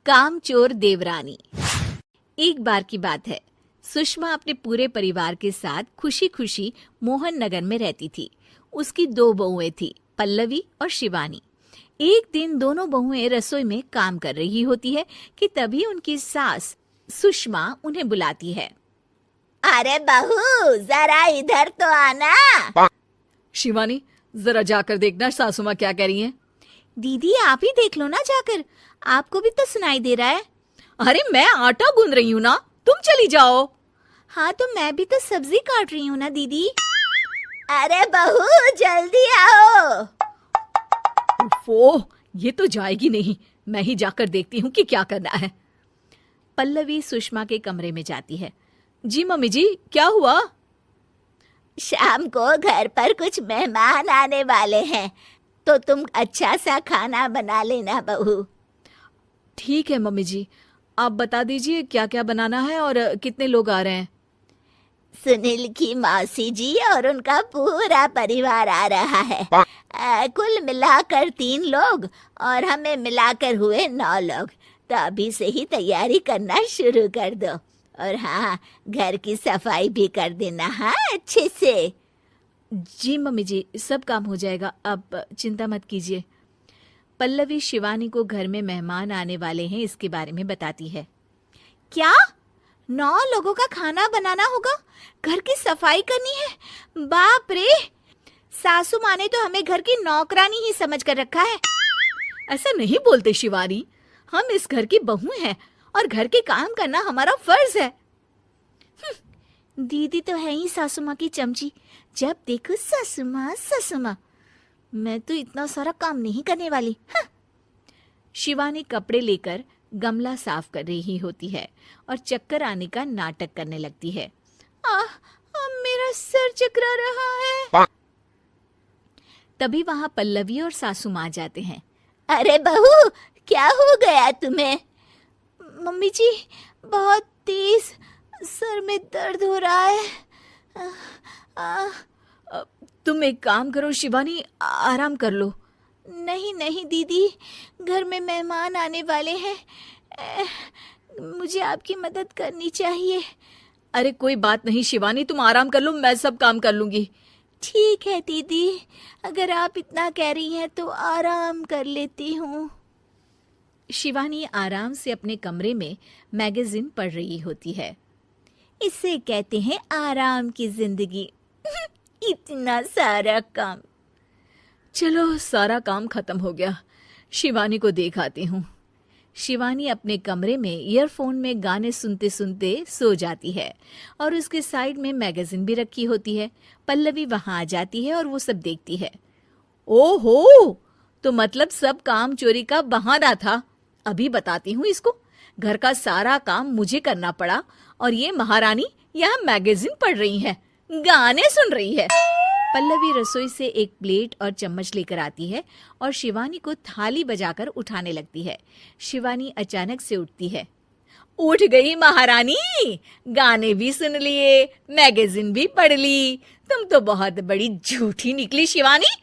कामचोर देवरानी। एक बार की बात है, सुषमा अपने पूरे परिवार के साथ खुशी खुशी मोहन नगर में रहती थी। उसकी 2 बहुएं थी, पल्लवी और शिवानी। एक दिन दोनों बहुएं रसोई में काम कर रही होती है कि तभी उनकी सास सुषमा उन्हें बुलाती है। अरे बहू, जरा इधर तो आना। शिवानी, जरा जाकर देखना सासू माँ क्या कह रही हैं। दीदी आप ही देख लो ना जाकर, आपको भी तो सुनाई दे रहा है। अरे मैं आटा गूंद रही हूँ ना, तुम चली जाओ। हाँ तो मैं भी तो सब्जी काट रही हूँ ना दीदी। अरे बहू जल्दी आओ। ओह, ये तो जाएगी नहीं, मैं ही जाकर देखती हूँ कि क्या करना है। पल्लवी सुषमा के कमरे में जाती है। जी मम्मी जी, क्या हुआ? शाम को घर पर कुछ मेहमान आने वाले हैं, तो तुम अच्छा सा खाना बना लेना बहू। ठीक है मम्मी जी, आप बता दीजिए क्या क्या बनाना है और कितने लोग आ रहे हैं। सुनील की मौसी जी और उनका पूरा परिवार आ रहा है। कुल मिलाकर 3 लोग और हमें मिलाकर हुए 9 लोग। तो अभी से ही तैयारी करना शुरू कर दो। और हाँ, घर की सफाई भी कर देना, हाँ अच्छे से। जी मम्मी जी, सब काम हो जाएगा, आप चिंता मत कीजिए। पल्लवी शिवानी को घर में मेहमान आने वाले हैं इसके बारे में बताती है। क्या 9 लोगों का खाना बनाना होगा, घर की सफाई करनी है? बाप रे, सासू माँ ने तो हमें घर की नौकरानी ही समझ कर रखा है। ऐसा नहीं बोलते शिवानी, हम इस घर की बहू हैं और घर के काम करना हमारा फर्ज है। दीदी तो है ही सासू माँ की चमची, जब देखो सासू माँ सासू माँ। मैं तो इतना सारा काम नहीं करने वाली। शिवानी कपड़े लेकर गमला साफ कर रही होती है और चक्कर आने का नाटक करने लगती है। मेरा सर चकरा रहा है। तभी वहां पल्लवी और सासू माँ जाते हैं। अरे बहू, क्या हो गया तुम्हें? मम्मी जी, बहुत तेज सर में दर्द हो रहा है। तुम एक काम करो शिवानी, आराम कर लो। नहीं नहीं दीदी, घर में मेहमान आने वाले हैं, मुझे आपकी मदद करनी चाहिए। अरे कोई बात नहीं शिवानी, तुम आराम कर लो, मैं सब काम कर लूंगी। ठीक है दीदी, अगर आप इतना कह रही हैं तो आराम कर लेती हूँ। शिवानी आराम से अपने कमरे में मैगजीन पढ़ रही होती है। इसे कहते हैं आराम की जिंदगी। इतना सारा काम। चलो सारा काम खत्म हो गया, शिवानी को देख आती हूँ। शिवानी अपने कमरे में ईयरफोन में गाने सुनते सुनते सो जाती है और उसके साइड में मैगजीन भी रखी होती है। पल्लवी वहां आ जाती है और वो सब देखती है। ओहो, तो मतलब सब काम चोरी का बहाना था। अभी बताती हूँ इसको। घर का सारा काम मुझे करना पड़ा और ये महारानी यहाँ मैगजीन पढ़ रही है, गाने सुन रही है। पल्लवी रसोई से एक प्लेट और चम्मच लेकर आती है और शिवानी को थाली बजाकर उठाने लगती है। शिवानी अचानक से उठती है। उठ गई महारानी, गाने भी सुन लिए, मैगजीन भी पढ़ ली। तुम तो बहुत बड़ी झूठी निकली शिवानी।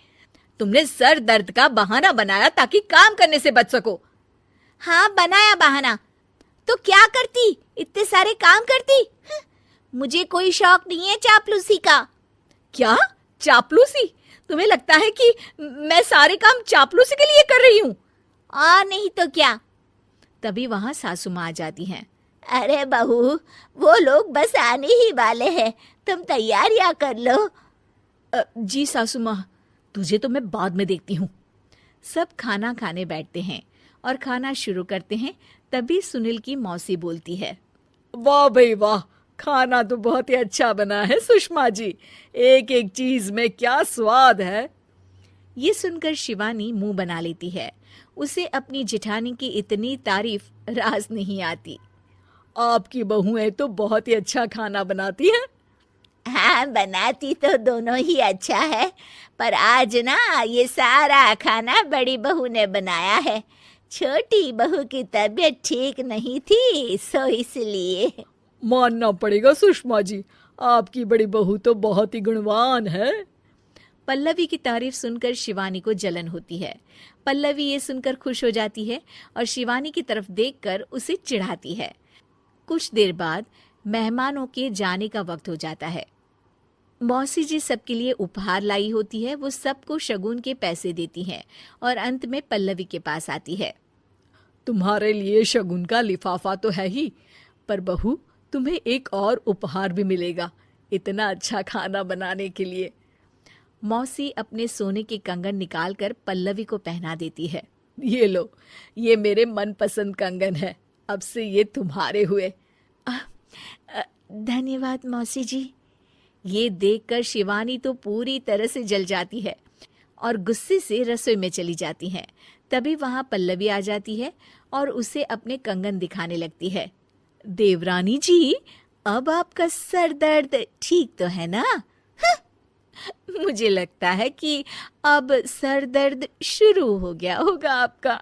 तुमने सर दर्द का बहाना बनाया ताकि काम करने से बच सको। हाँ बनाया बहाना, तो क्या करती, इतने सारे काम करती। मुझे कोई शौक नहीं है चापलूसी का। क्या चापलूसी? तुम्हें लगता है कि मैं सारे काम चापलूसी के लिए कर रही हूँ? और नहीं तो क्या। तभी वहां सासू माँ आ जाती हैं। अरे बहू, वो लोग बस आने ही वाले हैं, तुम तैयारियां कर लो। जी सासू माँ, तुझे तो मैं बाद में देखती हूँ। सब खाना खाने बैठते हैं और खाना शुरू करते हैं। तभी सुनील की मौसी बोलती है। वाह भाई वाह, खाना तो बहुत ही अच्छा बना है सुषमा जी, एक एक चीज में क्या स्वाद है। ये सुनकर शिवानी मुंह बना लेती है। उसे अपनी जेठानी की इतनी तारीफ रास नहीं आती। आपकी बहुएं तो बहुत ही अच्छा खाना बनाती हैं। हाँ, बनाती तो दोनों ही अच्छा है, पर आज ना ये सारा खाना बड़ी बहू ने बनाया है। छोटी बहू की तबीयत ठीक नहीं थी, सो इसलिए। मानना पड़ेगा सुषमा जी, आपकी बड़ी बहू तो बहुत ही गुणवान है। पल्लवी की तारीफ सुनकर शिवानी को जलन होती है। पल्लवी ये सुनकर खुश हो जाती है और शिवानी की तरफ देखकर उसे चिढ़ाती है। कुछ देर बाद मेहमानों के जाने का वक्त हो जाता है। मौसी जी सबके लिए उपहार लाई होती है। वो सबको शगुन के पैसे देती हैं और अंत में पल्लवी के पास आती है। तुम्हारे लिए शगुन का लिफाफा तो है ही, पर बहू तुम्हें एक और उपहार भी मिलेगा इतना अच्छा खाना बनाने के लिए। मौसी अपने सोने के कंगन निकालकर पल्लवी को पहना देती है। ये लो, ये मेरे मनपसंद कंगन है, अब से ये तुम्हारे हुए। धन्यवाद मौसी जी। ये देखकर शिवानी तो पूरी तरह से जल जाती है और गुस्से से रसोई में चली जाती है। तभी वहां पल्लवी आ जाती है और उसे अपने कंगन दिखाने लगती है। देवरानी जी, अब आपका सर दर्द ठीक तो है ना? मुझे लगता है कि अब सर दर्द शुरू हो गया होगा आपका।